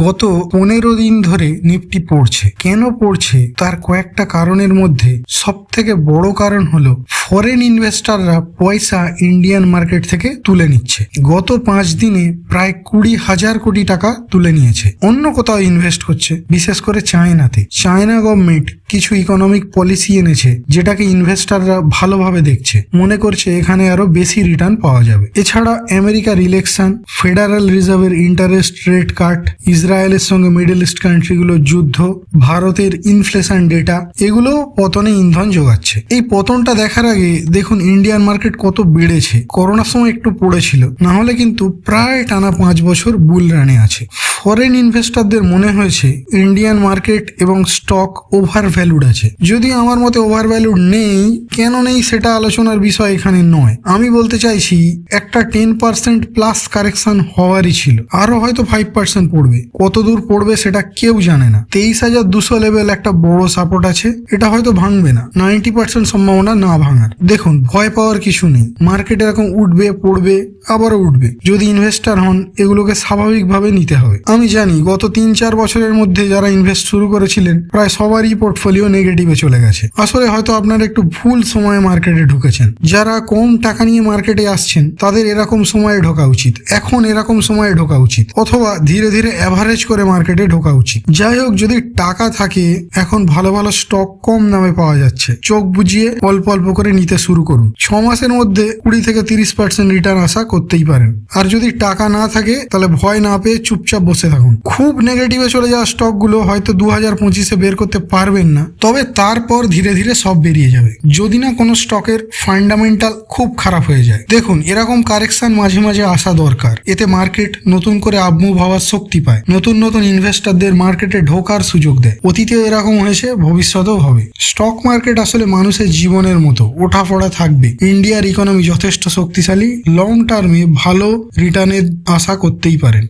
গত 15 দিন ধরে নিফটি পড়ছে। কেন পড়ছে তার কয়েকটা কারণের মধ্যে সব থেকে বড় কারণ হলো ফরেন ইনভেস্টররা পয়সা ইন্ডিয়ান মার্কেট থেকে তুলে নিচ্ছে। গত 5 দিনে প্রায় 20,000 কোটি টাকা তুলে নিয়েছে, অন্য কোথাও ইনভেস্ট করছে, বিশেষ করে চায়নাতে। চায়না গভর্নমেন্ট কিছু ইকোনমিক পলিসি এনেছে যেটাকে ইনভেস্টররা ভালোভাবে দেখছে, মনে করছে এখানে আরো বেশি রিটার্ন পাওয়া যাবে। এছাড়া আমেরিকার ইলেকশন, ফেডারেল রিজার্ভের ইন্টারেস্ট রেট কাট, ইসরায়েলের সঙ্গে মিডল ইস্ট কান্ট্রিগুলোর যুদ্ধ, ভারতের ইনফ্লেশন ডেটা, এগুলো পতনে ইন্ধন যোগাচ্ছে। এই পতনটা দেখার আগে দেখুন ইন্ডিয়ান মার্কেট কত বেড়েছে। করোনার সময় একটু পড়েছিল, না হলে কিন্তু প্রায় টানা 5 বছর বুল রানে আছে। ফরেন ইনভেস্টরদের মনে হয়েছে ইন্ডিয়ান মার্কেট এবং স্টক ওভার ভ্যালুড আছে। যদি আমার মতে ওভার ভ্যালুড নেই, কেন নেই সেটা আলোচনার বিষয় এখানে নয়। আমি বলতে চাইছি একটা 10% প্লাস কারেকশন হওয়ারই ছিল, আরো হয়তো 5% পড়বে। কত দূর পড়বে সেটা কেউ জানে না। 23,200 লেভেল একটা বড় সাপোর্ট আছে, এটা হয়তো ভাঙবে না, 90% সম্ভাবনা না ভাঙার। দেখুন, ভয় পাওয়ার কিছু নেই। মার্কেট এরকম উঠবে, পড়বে, আবারও উঠবে। যদি ইনভেস্টার হন, এগুলোকে স্বাভাবিকভাবে নিতে হবে। আমি জানি গত 3-4 বছরের মধ্যে যারা ইনভেস্ট শুরু করেছিলেন প্রায় সবারই পোর্টফোলিও নেগেটিভে চলে গেছে। আসলে হয়তো আপনারা একটু ভুল সময়ে মার্কেটে ঢুকেছেন। যারা কম টাকা নিয়ে মার্কেটে আসছেন তাদের এরকম সময়ে ঢোকা উচিত, এখন এরকম সময়ে ঢোকা উচিত, অথবা ধীরে ধীরে অ্যাভারেজ করে মার্কেটে ঢোকা উচিত। যাই হোক, যদি টাকা থাকে, এখন ভালো ভালো স্টক কম দামে পাওয়া যাচ্ছে, চোখ বুজিয়ে অল্প অল্প করে নিতে শুরু করুন। 6 মাসের মধ্যে 20 থেকে 30% রিটার্ন আশা করতেই পারেন। আর যদি টাকা না থাকে তাহলে ভয় না পেয়ে চুপচাপ বসে থাকুন। খুব নেগেটিভে চলে যাওয়া স্টকগুলো হয়তো 2025-এ বের করতে পারবেন না, তবে তারপর ধীরে ধীরে সব বেরিয়ে যাবে, যদি না কোনো স্টকের ফান্ডামেন্টাল খুব খারাপ হয়ে যায়। দেখুন, এরকম কারেকশন মাঝে মাঝে আসা দরকার। এতে মার্কেট নতুন করে আপমুভ হওয়ার শক্তি পায়, নতুন নতুন ইনভেস্টরদের মার্কেটে ঢোকার সুযোগ দেয়। অতীতে এরকম হয়েছে, ভবিষ্যতেও হবে। স্টক মার্কেট আসলে মানুষের জীবনের মতো, ওঠাপড়া থাকবে। ইন্ডিয়ার ইকোনমি যথেষ্ট শক্তিশালী, লং টার্মে ভালো রিটার্নের আশা করতেই পারেন।